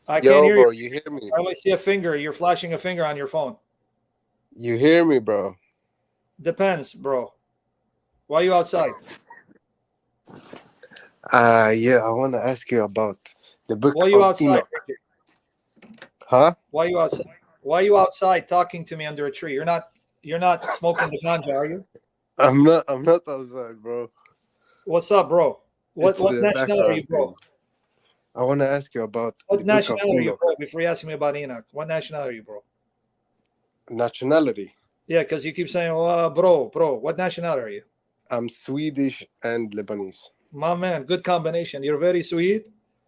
I can't Yo, hear you. bro, you hear me? I only see a finger. You're flashing a finger on your phone. You hear me, bro? Depends, bro. Why are you outside? Yeah, I want to ask you about the Why Book are you of outside, Enoch. Ricky? Huh? Why are you outside? Why are you outside talking to me under a tree? You're not smoking the ganja, are you? I'm not outside, bro. What's up, bro? What It's what a nationality are you, background bro? thing. I want to ask you about What the Book of nationality are you, Enoch. bro? Before you ask me about Enoch, what nationality are you, bro? Nationality. Yeah, because you keep saying, oh, bro. What nationality are you? I'm Swedish and Lebanese. My man, good combination. You're very sweet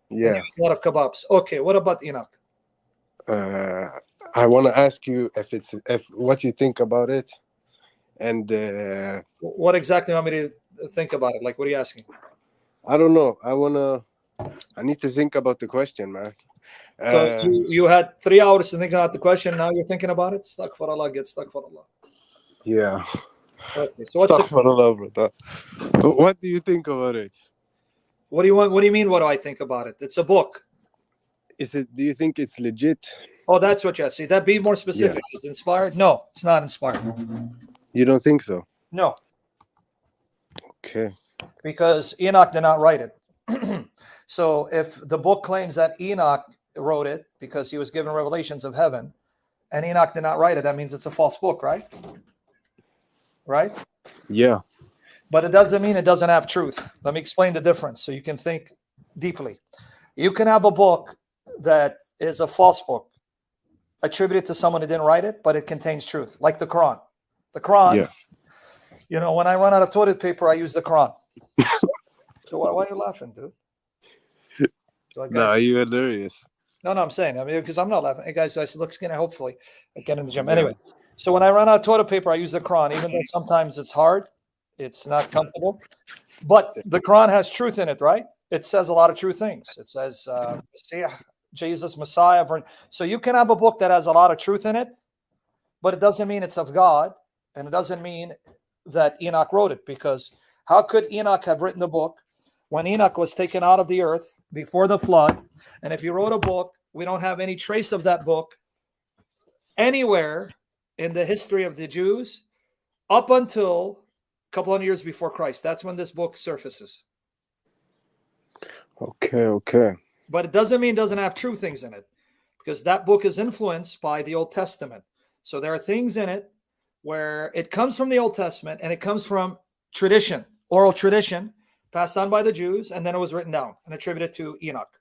and you Yeah. eat a lot of kebabs. Okay, what about Enoch? Uh, I want to ask you if what you think about it, and What exactly want me to think about it? Like, what are you asking? I don't know. I need to think about the question, man. So Uh, you had 3 hours to think about the question. Now you're thinking about it. Stuck for Allah, get stuck for Allah. yeah. Okay. So what's the Astaghfirullah, brother. What do you think about it? what do you want? What do you mean? What do I think about it? It's a book. Is it? Do you think it's legit? Oh, that's what you see. That be more Yeah. specific. Is it inspired? No, it's not inspired. You don't think so? No, Okay. because Enoch did not write it. So if the book claims that Enoch wrote it because he was given revelations of heaven, and Enoch did not write it, that means it's a false book, right? Right? Yeah. But it doesn't mean it doesn't have truth. Let me explain the difference so you can think deeply. You can have a book that is a false book attributed to someone who didn't write it, but it contains truth, like the Quran. The Quran, Yeah. when I run out of toilet paper, I use the Quran. So why are you laughing, dude? Nah, Guys, you're hilarious. no, I'm saying, because I'm not laughing. Hey, guys, I said, look skinny. Hopefully, I get in the gym. Yeah. Anyway, so when I run out of toilet paper, I use the Quran, even though sometimes it's hard, it's not comfortable. But the Quran has truth in it, right? It says a lot of true things. It says Jesus, Messiah. So you can have a book that has a lot of truth in it, but it doesn't mean it's of God, and it doesn't mean that Enoch wrote it, because how could Enoch have written the book when Enoch was taken out of the earth before the flood? And if he wrote a book, we don't have any trace of that book anywhere in the history of the Jews up until a couple of years before Christ. That's when this book surfaces. Okay. Okay. But it doesn't mean it doesn't have true things in it, because that book is influenced by the Old Testament. So there are things in it where it comes from the Old Testament and it comes from tradition, oral tradition, passed on by the Jews, and then it was written down and attributed to Enoch.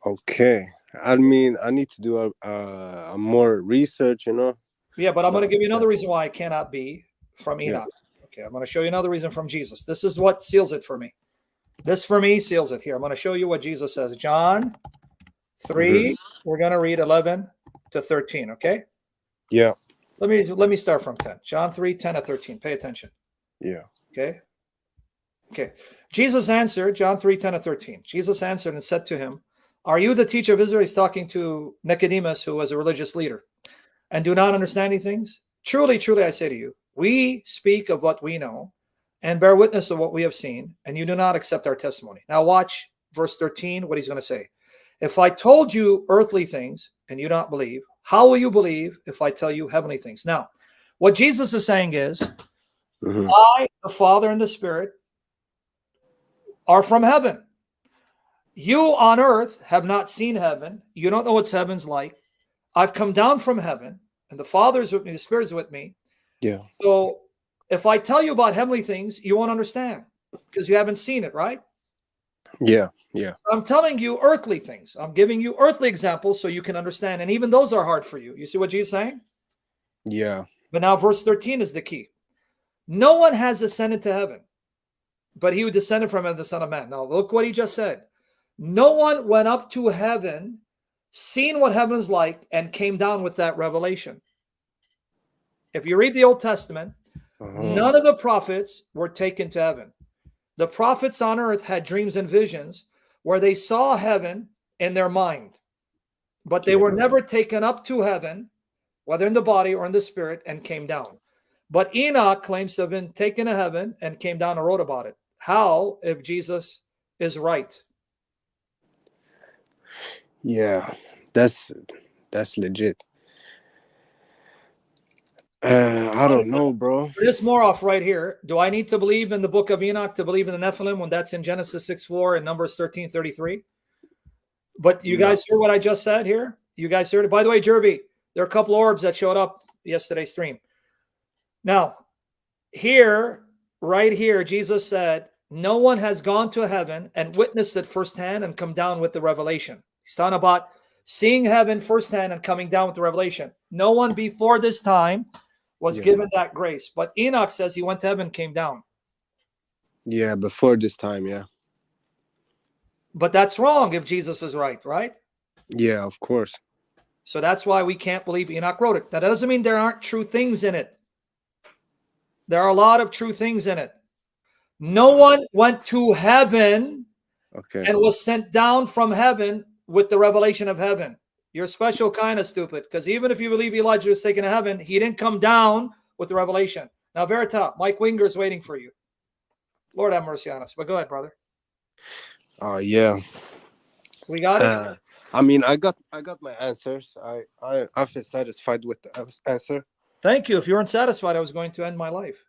Okay. I mean, I need to do a more research, you know. Yeah, but I'm going to But give you another reason why it cannot be from yeah. Enoch. Okay, I'm going to show you another reason from Jesus. This is what seals it for me. This for me seals it here. I'm going to show you what Jesus says. John 3, we're going to read 11 to 13, okay? Yeah. Let me start from 10. John 3, 10 to 13. Pay attention. Yeah. Okay. Okay. Jesus answered, John 3, 10 to 13. Jesus answered and said to him, are you the teacher of Israel? He's talking to Nicodemus, who was a religious leader, and do not understand these things? Truly, truly, I say to you, we speak of what we know and bear witness of what we have seen, and you do not accept our testimony. Now watch verse 13, what he's going to say. If I told you earthly things and you don't believe, how will you believe if I tell you heavenly things? Now, what Jesus is saying is, I, the Father, and the Spirit are from heaven. You on earth have not seen heaven. You don't know what heaven's like. I've come down from heaven, and the Father is with me, the Spirit is with me. Yeah. So if I tell you about heavenly things, you won't understand because you haven't seen it, right? Yeah. Yeah. I'm telling you earthly things. I'm giving you earthly examples so you can understand. And even those are hard for you. You see what Jesus is saying? Yeah. But now verse 13 is the key. No one has ascended to heaven, but he who descended from heaven, the Son of Man. Now look what he just said. No one went up to heaven, seen what heaven is like, and came down with that revelation. If you read the Old Testament, none of the prophets were taken to heaven. The prophets on earth had dreams and visions where they saw heaven in their mind, but they were never taken up to heaven, whether in the body or in the spirit, and came down. But Enoch claims to have been taken to heaven and came down and wrote about it. How, if Jesus is right? Yeah, that's legit. I don't know, bro. For this more off right here, do I need to believe in the Book of Enoch to believe in the Nephilim when that's in Genesis 6:4 and Numbers 13:33? But you No. guys heard what I just said here? You guys heard it? By the way, Jerby, there are a couple orbs that showed up yesterday's stream. Now, here, right here, Jesus said, no one has gone to heaven and witnessed it firsthand and come down with the revelation. He's talking about seeing heaven firsthand and coming down with the revelation. No one before this time was given that grace. But Enoch says he went to heaven, came down. Yeah, before this time, yeah. But that's wrong if Jesus is right, right? Yeah, of course. So that's why we can't believe Enoch wrote it. Now, that doesn't mean there aren't true things in it. There are a lot of true things in it. No one went to heaven and was sent down from heaven with the revelation of heaven. You're special kind of stupid, because even if you believe Elijah was taken to heaven, he didn't come down with the revelation. Now, Verita, Mike Winger is waiting for you. Lord have mercy on us. But go ahead, brother. Oh, yeah. We got it? I mean, I got my answers. I feel satisfied with the answer. Thank you. If you weren't satisfied, I was going to end my life.